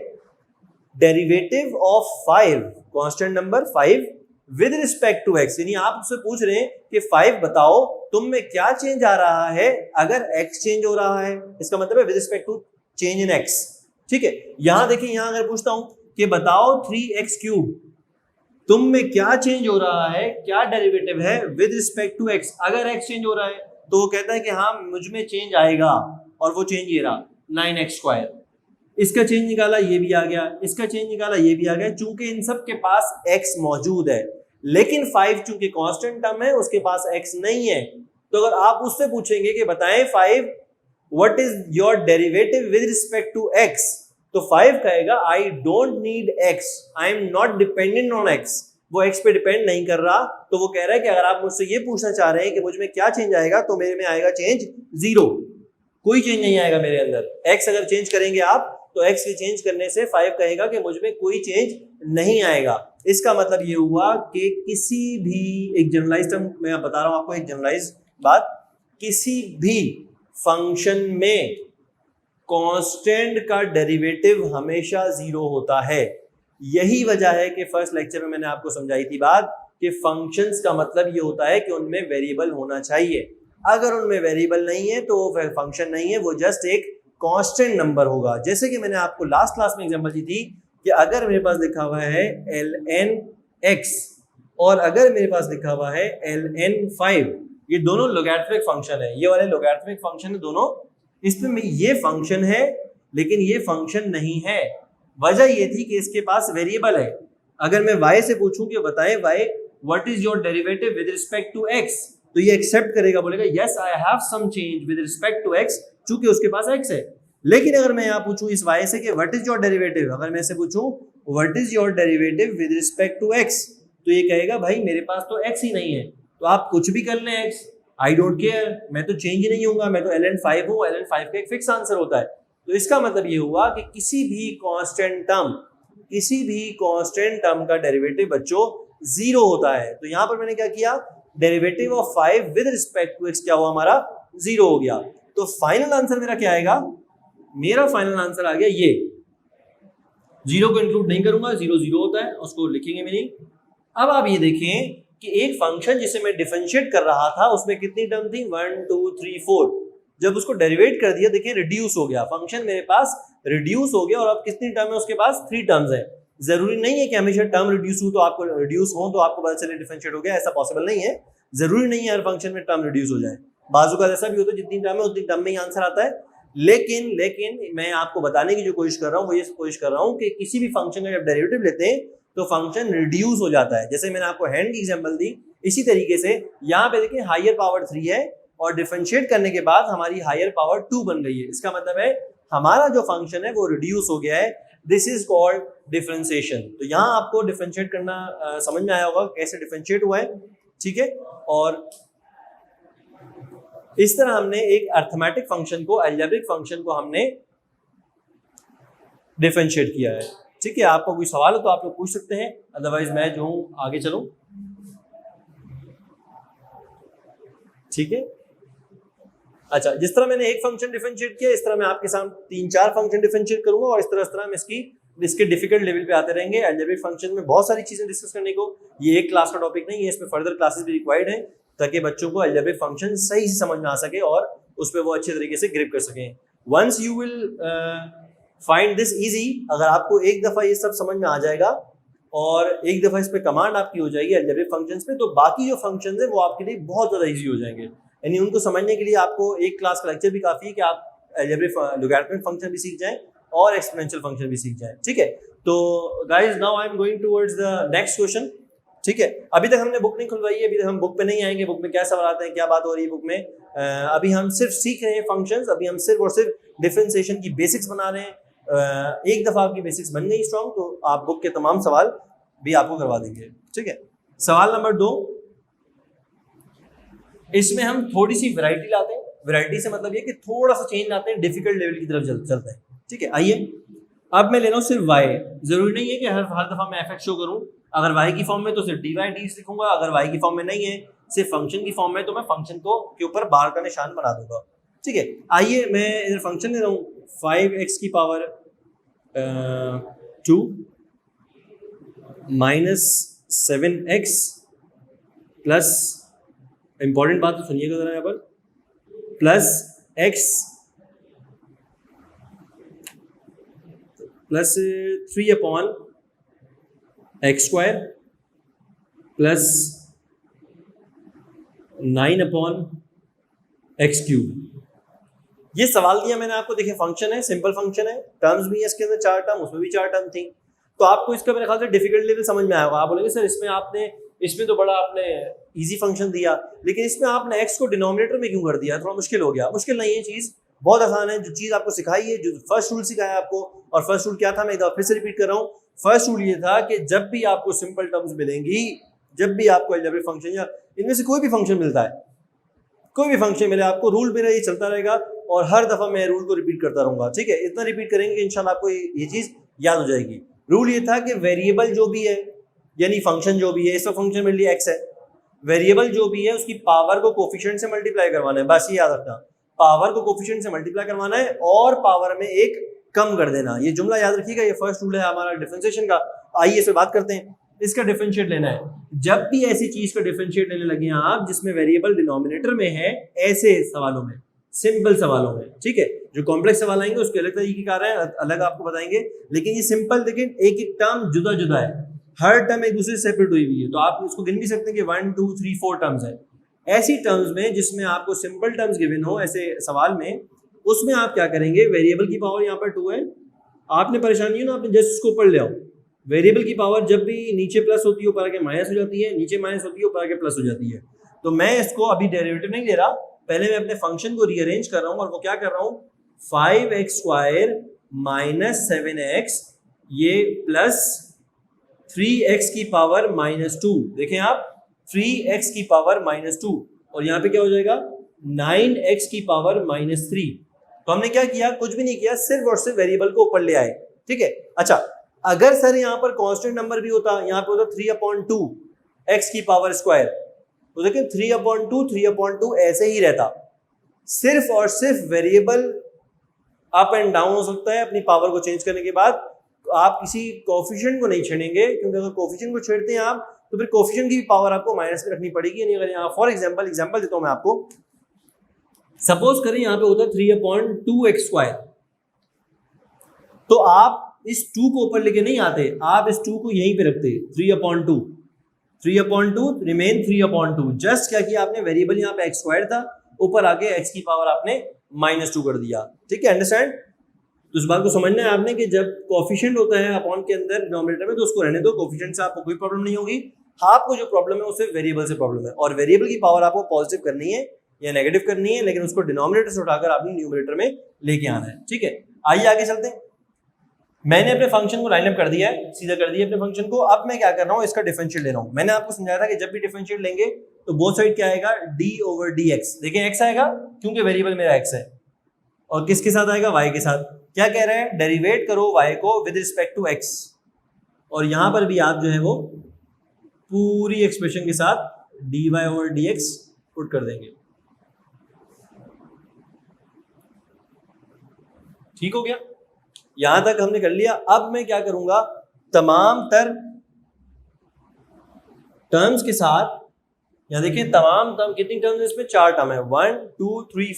Derivative of 5, constant number 5 with respect to x, यानी आप उससे पूछ रहे हैं कि 5 बताओ तुम में क्या चेंज आ रहा है अगर x चेंज हो रहा है, इसका मतलब है with respect to change in x, ठीक है। यहां देखिए, यहां अगर पूछता हूं कि बताओ 3x³ तुम में क्या चेंज हो रहा है, क्या डेरिवेटिव है विद रिस्पेक्ट टू x, अगर x चेंज हो रहा है तो वो कहता है कि हाँ मुझ में चेंज आएगा, और वो चेंज ये रहा 9x²। इसका चेंज निकाला, ये भी आ गया, इसका चेंज निकाला, ये भी आ गया, चूंकि इन सब के पास x मौजूद है, लेकिन 5 चूंकि कांस्टेंट टर्म है उसके पास x नहीं है। तो अगर आप उससे पूछेंगे कि बताएं 5 what is your derivative with respect to x, तो 5 कहेगा I don't need x, I am not dependent on x, वो x पे डिपेंड नहीं कर रहा। तो वो कह रहा है कि अगर आप मुझसे ये पूछना चाह रहे हैं कि मुझ में क्या चेंज आएगा, तो मेरे में आएगा चेंज 0, कोई चेंज नहीं आएगा मेरे अंदर। x अगर चेंज करेंगे आप, तो x के चेंज करने से 5 कहेगा कि मुझ में कोई चेंज नहीं आएगा। इसका मतलब ये हुआ कि किसी भी, एक जनरलाइज टर्म मैं बता रहा हूं आपको, एक जनरलाइज बात, किसी भी फंक्शन में कांस्टेंट का डेरिवेटिव हमेशा 0 होता है। यही वजह है कि फर्स्ट लेक्चर में मैंने आपको समझाई थी बात कि फंक्शंस का मतलब ये होता है कि उनमें वेरिएबल होना चाहिए। अगर उनमें वेरिएबल नहीं है तो वो फंक्शन नहीं है, वो जस्ट एक कांस्टेंट नंबर होगा। जैसे कि मैंने आपको लास्ट क्लास में एग्जांपल दी थी कि अगर मेरे पास लिखा हुआ है ln(x) और अगर मेरे पास लिखा हुआ है ln(5), ये दोनों लोगैरिथमिक फंक्शन है, ये वाले लोगैरिथमिक फंक्शन है दोनों, इसमें ये फंक्शन है लेकिन ये फंक्शन नहीं है। वजह ये थी कि इसके पास वेरिएबल है। अगर मैं y से पूछूं कि बताएं y what is your derivative with respect to x, तो ये एक्सेप्ट करेगा, बोलेगा yes I have some change with respect to x, चूंकि उसके पास x है। लेकिन अगर मैं यहाँ पूछूं इस y से कि व्हाट इज योर डेरिवेटिव, अगर मैं इसे पूछूं what is your derivative with respect to x, तो ये कहेगा भाई मेरे पास तो x ही नहीं है, तो आप कुछ भी कर लें x, आई डोंट केयर, मैं तो चेंज ही नहीं होऊंगा, मैं तो ln 5 हूँ, ln 5 का एक फिक्स आंसर होता है। तो इसका मतलब ये हुआ कि किसी भी कांस्टेंट टर्म का डेरिवेटिव बच्चों जीरो होता है। तो यहां पर मैंने क्या किया, derivative of 5 with respect to x क्या हुआ हमारा, जीरो हो गया। तो फाइनल आंसर मेरा क्या आएगा, मेरा फाइनल आंसर आ गया ये, जीरो को इंक्लूड नहीं करूंगा, जीरो जीरो होता है, उसको लिखेंगे भी नहीं। अब आप ये देखें कि एक फंक्शन जिसे मैं डिफरेंशिएट कर रहा था उसमें कितनी टर्म थी, 1 2 3 4, जब उसको डेरिवेट कर दिया देखिए रिड्यूस हो गया, फंक्शन मेरे पास रिड्यूस हो गया और अब कितनी टर्म है उसके पास, 3 टर्म्स है। जरूरी नहीं है कि हमेशा टर्म रिड्यूस हो तो आपको पता चले डिफरेंशिएट हो गया, ऐसा पॉसिबल नहीं है। जरूरी नहीं है हर फंक्शन में टर्म रिड्यूस हो जाए, बाजू का ऐसा भी होता है जितनी टर्म है उतनी टर्म में ही आंसर आता है। लेकिन मैं आपको बताने की जो कोशिश कर रहा हूँ वो ये कोशिश कर रहा हूँ कि किसी भी फंक्शन का जब डेरिवेटिव लेते हैं तो फंक्शन रिड्यूस हो जाता है। जैसे मैंने आपको हैंड की एग्जांपल दी, इसी तरीके से यहाँ पे देखिए हायर पावर 3 है और डिफरेंशिएट करने के बाद हमारी हायर पावर 2 बन गई है। इसका मतलब है हमारा जो फंक्शन है वो रिड्यूस हो गया है। This is called differentiation. तो यहाँ आपको डिफरेंशिएट करना समझ में आया होगा कैसे डिफरेंशिएट हुआ है, ठीक है। और इस तरह हमने एक अरिथमेटिक फंक्शन को, अलजेब्रिक फंक्शन को हमने डिफरेंशिएट किया है, ठीक है। आपको कोई सवाल हो तो आप लोग पूछ सकते हैं, अदरवाइज मैं जो हूं आगे चलूं, ठीक है। अच्छा, जिस तरह मैंने एक फंक्शन डिफरेंशिएट किया इस तरह मैं आपके सामने 3-4 फंक्शन डिफरेंशिएट करूंगा और इस तरह हम इसके डिफिकल्ट लेवल पे आते रहेंगे। अलजेब्रिक फंक्शन में बहुत सारी चीजें डिस्कस करने को, ये एक क्लास का टॉपिक नहीं है, इसमें फर्दर क्लासेस भी रिक्वायर्ड हैं ताकि बच्चों को अलजेब्रिक फंक्शन सही से समझ में आ सके और उस पर वो अच्छे तरीके से ग्रिप कर सकें। Once you will find this easy, अगर आपको एक दफा ये सब समझ में आ जाएगा और एक दफा इस पे कमांड आपकी हो जाएगी अलजेब्रिक फंक्शंस पे, तो बाकी जो फंक्शंस है वो आपके लिए बहुत ज्यादा इजी हो जाएंगे। यानी उनको समझने के लिए आपको एक क्लास का लेक्चर भी काफी है कि आप अलजेब्रिक लॉगरिथमिक फंक्शन भी सीख जाएं और एक्सपोनेंशियल फंक्शन भी सीख जाएं, ठीक है। तो guys now I am going towards the next question, ठीक है। अभी तक हमने बुक नहीं खुलवाई है, अभी तक हम बुक पे नहीं आएंगे, बुक में क्या सवाल आते हैं, क्या बात हो रही है बुक में। अभी हम सिर्फ सीख रहे हैं फंक्शंस, अभी हम सिर्फ और सिर्फ डिफरेंशिएशन की बेसिक्स बना रहे हैं। एक दफा आपकी बेसिक्स बन गई स्ट्रॉन्ग तो आप बुक के तमाम सवाल भी आपको करवा देंगे, ठीक है। सवाल नंबर 2, इसमें हम थोड़ी सी वैरायटी लाते हैं। वैरायटी से मतलब ये कि थोड़ा सा चेंज लाते हैं, डिफिकल्ट लेवल की तरफ चलते हैं, ठीक है। आइए, अब मैं ले रहा हूँ सिर्फ y, जरूरी नहीं है कि हर दफा मैं fx शो करूँ। अगर y की फॉर्म में तो सिर्फ dy dx लिखूंगा, अगर y की फॉर्म में नहीं है सिर्फ फंक्शन की फॉर्म में तो मैं फंक्शन को के ऊपर बार का निशान बना दूंगा, ठीक है। आइए, मैं इधर फंक्शन ले रहा हूँ 5x की power 2 minus 7x plus, important बात तो सुनिएगा जरा यहाँ पर, plus x plus 3 upon x square plus 9 upon x cube. ये सवाल दिया मैंने आपको, देखिए फंक्शन है, सिंपल फंक्शन है, टर्म्स भी है इसके अंदर 4 टर्म, उसमें भी 4 टर्म थी, तो आपको इसका मेरे ख्याल से डिफिकल्ट लेवल समझ में आएगा। आप बोलेंगे सर इसमें तो बड़ा आपने इजी फंक्शन दिया, लेकिन इसमें आपने x को डिनोमिनेटर में क्यों कर दिया, थोड़ा मुश्किल हो गया। मुश्किल नहीं है, चीज बहुत आसान है। जो चीज आपको सिखाई है, जो फर्स्ट रूल सिखाया आपको, और फर्स्ट रूल क्या था मैं एक बार फिर से रिपीट कर रहा हूँ। फर्स्ट रूल ये था कि जब भी आपको सिंपल टर्म्स मिलेंगी, जब भी आपको अलजेब्रिक फंक्शन या इनमें से कोई भी फंक्शन मिलता है, कोई भी फंक्शन मिले आपको, रूल मेरा ये चलता रहेगा और हर दफा मैं रूल को रिपीट करता रहूंगा, ठीक है। इतना रिपीट करेंगे कि इंशाल्लाह आपको ये चीज याद हो जाएगी। रूल ये था कि वेरिएबल जो भी है, यानी फंक्शन जो भी है, इसका फंक्शन मेरे लिए x है, वेरिएबल जो भी है उसकी पावर को कोफिशिएंट से मल्टीप्लाई करवाना है, बस ये याद रखना, पावर को कोफिशिएंट से मल्टीप्लाई करवाना है और पावर में एक कम कर देना। ये जुमला याद रखिएगा, ये फर्स्ट रूल है हमारा डिफरेंशिएशन का। आइए इस पे बात करते हैं। इसका डिफरेंशिएट लेना है, जब भी ऐसी चीज का डिफरेंशिएट लेने लगे आप जिसमें वेरिएबल डिनोमिनेटर में है, ऐसे सवालों में, सिंपल सवालों में, ठीक है। जो कॉम्प्लेक्स सवाल आएंगे उसके अलग तरीके के कार्य अलग आपको बताएंगे, लेकिन ये सिंपल देखिए एक एक टर्म जुदा जुदा है, हर टर्म एक दूसरे से सेपरेट हुई हुई है, तो आप इसको गिन भी सकते हैं कि 1 2 3 4 टर्म्स है। ऐसी टर्म्स में जिसमें आपको सिंपल टर्म्स गिवन हो ऐसे सवाल में, उसमें आप क्या करेंगे, वेरिएबल की पावर यहाँ पर 2 है, आपने परेशानी है ना, आपने जस्ट उसको ऊपर ले आओ। वेरिएबल की पावर जब भी नीचे प्लस होती है ऊपर आके माइनस हो जाती है, नीचे माइनस होती है ऊपर आके प्लस हो जाती है। तो मैं इसको अभी डेरिवेटिव नहीं ले रहा, पहले मैं अपने फंक्शन को रीअरेंज कर रहा हूँ, और वो क्या कर रहा हूँ, 5x² माइनस 7x ये प्लस 3x की पावर माइनस 2। देखें आप, 3x की पावर माइनस 2, और यहाँ पे क्या हो जाएगा, 9x की पावर माइनस 3। तो हमने क्या किया, कुछ भी नहीं किया, सिर्फ और सिर्फ वेरिएबल को ऊपर ले आए। ठीक है, अच्छा अगर सर यहाँ पर कांस्टेंट नंबर भी होता, यहाँ पे होता 3/2 x की पावर स्क्वायर, तो देखिए 3/2 ऐसे ही रहता। सिर्फ और सिर्फ वेरिएबल अप एंड डाउन हो सकता है अपनी पावर को चेंज करने के बाद, तो आप किसी कोफिशिएंट को नहीं छेड़ेंगे, क्योंकि अगर कोफिशिएंट को छेड़ते हैं आप तो फिर कोफिशिएंट की पावर आपको माइनस में रखनी पड़ेगी। यानी अगर यहाँ फॉर एग्जांपल देता हूँ मैं आपको, सपोज करें यहाँ पे होता है 3/2x², तो आप इस 2 को ऊपर लेके नहीं आते, आप इस 2 को यहीं पे रखते, 3/2 रिमेन 3/2। जस्ट क्या किया आपने, वेरिएबल यहाँ पे x² था, ऊपर आके x की पावर आपने -2 कर दिया। ठीक है, अंडरस्टैंड। तो इस बात को समझना है आपने कि जब कोफिशिएंट होता है अपॉन के अंदर डिनोमिनेटर में, तो उसको रहने दो, कोफिशिएंट से आपको कोई प्रॉब्लम नहीं होगी। आपको जो प्रॉब्लम है वो सिर्फ वेरिएबल से प्रॉब्लम है, और वेरिएबल की पावर आपको पॉजिटिव करनी है या नेगेटिव करनी है, लेकिन उसको डिनोमिनेटर से उठाकर आपने न्यूमरेटर में लेके आना है। ठीक है, आइए आगे चलते हैं। मैंने अपने फंक्शन को लाइन अप कर दिया है, सीधा कर दिया अपने फंक्शन को। अब मैं क्या कर रहा हूँ, इसका डिफरेंशियल ले रहा हूँ। मैंने आपको समझाया था कि जब भी डिफरेंशियल लेंगे तो बोथ साइड क्या आएगा, d/dx। देखिए x आएगा क्योंकि वेरिएबल मेरा x है, और किसके साथ आएगा, y के साथ। क्या कह रहे हैं, डेरिवेट करो y को विद रिस्पेक्ट टू x, और यहां पर भी आप जो है वो पूरी एक्सप्रेशन के साथ dy/dx पुट कर देंगे। ठीक हो गया, यहां तक हमने कर लिया। अब मैं क्या करूंगा, तमाम टर्म्स के साथ, यहां देखिए तमाम टर्म, कितनी टर्म्स इसमें, 4 टर्म है, 1 2 3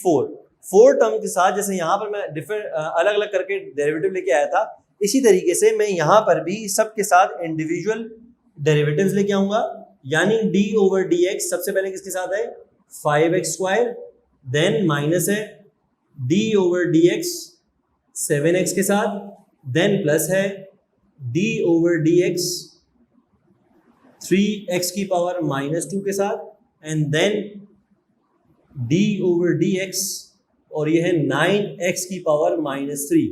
4 टर्म के साथ, जैसे यहां पर मैं डिफरेंट अलग अलग करके डेरिवेटिव लेके आया था, इसी तरीके से मैं यहां पर भी सबके साथ इंडिविजुअल डेरिवेटिव्स लेके आऊंगा। यानी d/dx सबसे पहले किसके साथ है, 5x², देन माइनस है d/dx 7x के साथ, देन प्लस है d/dx 3x की पावर -2 के साथ, एंड देन d/dx, और ये है 9x की पावर -3।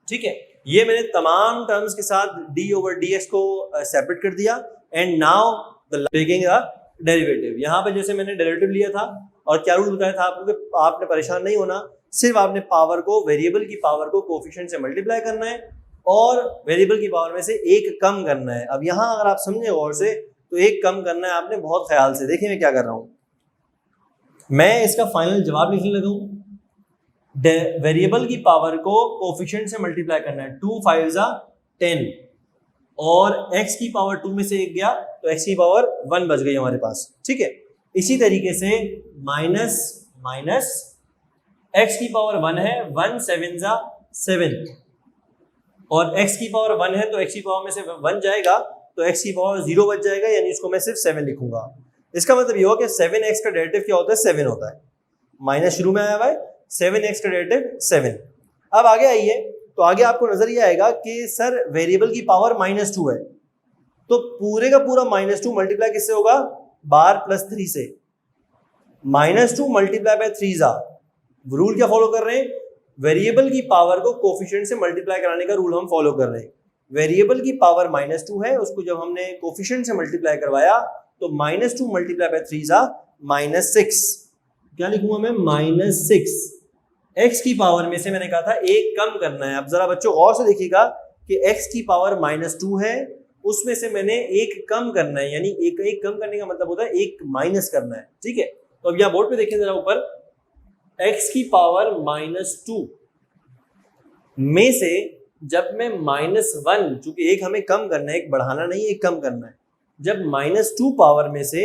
ठीक है, ये मैंने तमाम टर्म्स के साथ d/dx को सेपरेट कर दिया, and now the taking the derivative. यहां पे जैसे मैंने डेरिवेटिव लिया था, और क्या रूल बताया था आपको कि आपने परेशान नहीं होना, सिर्फ आपने पावर को, वेरिएबल की पावर को कोफिशिएंट से मल्टीप्लाई करना है, और वेरिएबल की पावर में से एक कम करना है। अब यहां अगर आप समझे गौर से, तो एक कम करना है आपने बहुत ख्याल से। देखिए मैं क्या कर रहा हूं, मैं इसका फाइनल जवाब लिखने लगा हूं। वेरिएबल की पावर को कोफिशिएंट से मल्टीप्लाई करना है, 2 5 10, और x की पावर 2 में से एक गया तो x की पावर 1 बच गई हमारे पास। ठीक है, इसी तरीके से माइनस x की पावर 1 है, 1 7 7, और x की पावर 1 है तो x की पावर में से 1 जाएगा तो x की पावर 0 बच जाएगा, यानी इसको मैं सिर्फ 7 लिखूंगा। इसका मतलब ये हो कि 7x का डेरिवेटिव क्या होता है, 7 होता है। माइनस शुरू में आया हुआ है, 7x का डेरिवेटिव 7। अब आगे आइए, तो आगे आपको नजर ये आएगा कि सर वेरिएबल की पावर -2 है, तो पूरे का पूरा -2 मल्टीप्लाई किससे होगा, बार प्लस 3 से। -2 मल्टीप्लाई बाय 3 रूल क्या फॉलो कर रहे हैं, वेरिएबल की पावर को कोफिशिएंट से मल्टीप्लाई कराने का रूल हम फॉलो कर रहे हैं। वेरिएबल की पावर -2 है, उसको जब हमने कोफिशिएंट से मल्टीप्लाई करवाया तो -2 मल्टीप्लाई बाय 3 -6। क्या लिखूंगा मैं, -6। x की पावर में से मैंने कहा था एक कम करना है। अब जरा बच्चों गौर से देखिएगा कि x की पावर -2 है, उसमें से मैंने एक कम करना है, यानी एक कम करने का मतलब होता है एक माइनस करना है। ठीक है, तो अब यहाँ बोर्ड पे देखिए जरा ऊपर, x की पावर -2 में से जब मैं -1, चूंकि एक हमें कम करना है, एक बढ़ाना नहीं, एक कम करना है, जब -2 पावर में से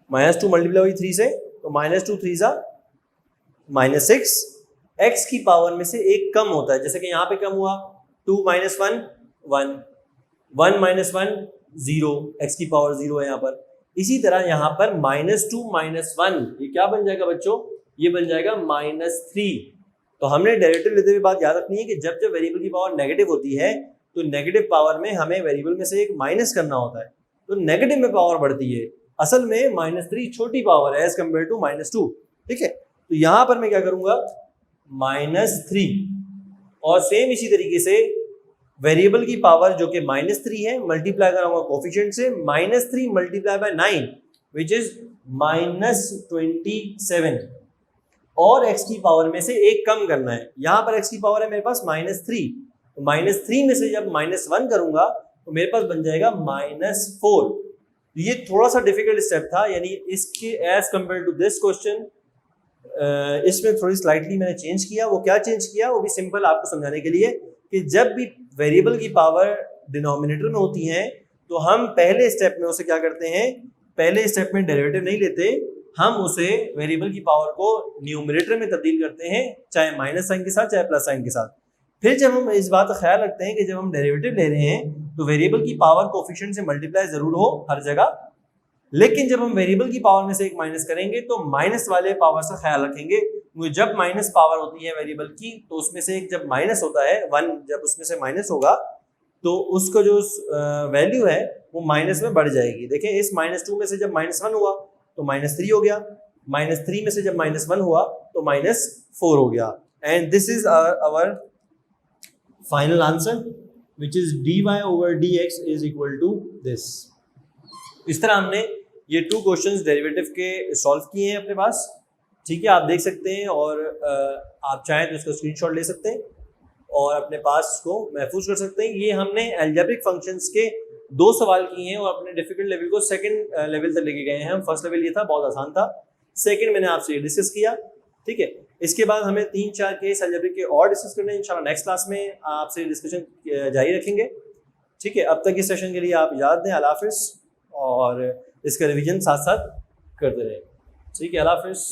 -2 मल्टीप्लाई हुई 3 से, तो -2 3 -6, x की पावर में से एक कम होता है। जैसे कि यहाँ पे कम हुआ 2 - 1 1, 1 - 1 0, x की पावर 0 है यहाँ पर। इसी तरह यहाँ पर -2 - 1, ये क्या बन जाएगा बच्चों, ये बन जाएगा -3, तो हमने डेरिवेटिव लेते हुए बात याद रखनी है कि जब जब वेरिएबल की पावर नेगेटिव होती है तो नेगेटिव पावर में हमें वेरिएबल में से एक माइनस करना होता है, तो नेगेटिव में पावर बढ़ती है। असल में -3 छोटी पावर है एज कम्पेयर टू -2, ठीक है। तो यहां पर मैं क्या करूंगा, -3, और सेम इसी तरीके से वेरिएबल की पावर जो कि -3 है मल्टीप्लाई कराऊंगा कोफिशिएंट से, -3 मल्टीप्लाई बाय 9 विच इज -27, और x की पावर में से एक कम करना है। यहां पर x की पावर है मेरे पास -3, तो -3 में से जब -1 करूंगा तो मेरे पास बन जाएगा -4। ये थोड़ा सा डिफिकल्ट स्टेप था, यानी इसके as compare to this question इसमें थोड़ी स्लाइटली मैंने चेंज किया। वो क्या चेंज किया, वो भी सिंपल आपको समझाने के लिए कि जब भी वेरिएबल की पावर डिनोमिनेटर में होती है तो हम पहले स्टेप में उसे क्या करते हैं, पहले स्टेप में डेरिवेटिव नहीं लेते, हम उसे वेरिएबल की पावर को न्यूमरेटर में तब्दील करते हैं, चाहे माइनस साइन के साथ चाहे प्लस साइन के साथ। फिर जब हम इस बात का ख्याल रखते हैं कि जब हम डेरिवेटिव ले रहे हैं तो वेरिएबल की पावर कोफिशिएंट से मल्टीप्लाई जरूर हो हर जगह, लेकिन जब हम वेरिएबल की पावर में से एक माइनस करेंगे तो माइनस वाले पावर से ख्याल रखेंगे, क्योंकि जब माइनस पावर होती है वेरिएबल की तो उसमें से एक जब माइनस होता है 1, जब उसमें से माइनस होगा तो उसका जो वैल्यू है वो माइनस में बढ़ जाएगी। देखें, इस -2 में से जब -1 हुआ तो -3 हो गया, -3 में से जब -1 हुआ तो -4 हो गया। And this is our final answer which is dy/dx is equal to this. इस तरह हमने ये 2 क्वेश्चंस डेरिवेटिव के सॉल्व किए हैं अपने पास, ठीक है। आप देख सकते हैं और आप चाहें तो इसका स्क्रीनशॉट ले सकते हैं और अपने पास इसको महफूज कर सकते हैं। ये हमने अलजेब्रिक फंक्शंस के 2 सवाल किए हैं और अपने डिफिकल्ट लेवल को सेकंड लेवल तक लेके गए हैं हम। फर्स्ट लेवल ये था, बहुत आसान था, सेकंड मैंने आपसे ये डिस्कस किया, ठीक है। इसके बाद हमें 3-4 केस अलजेब्रिक के और डिस्कस करने हैं। इंशाल्लाह नेक्स्ट क्लास में आपसे डिस्कशन जारी रखेंगे, ठीक है। अब तक इस सेशन के लिए आप इजाज़त दें, अल्लाह हाफिज़, और इसका रिवीजन साथ साथ करते रहें, ठीक है। अल्लाह हाफिज़।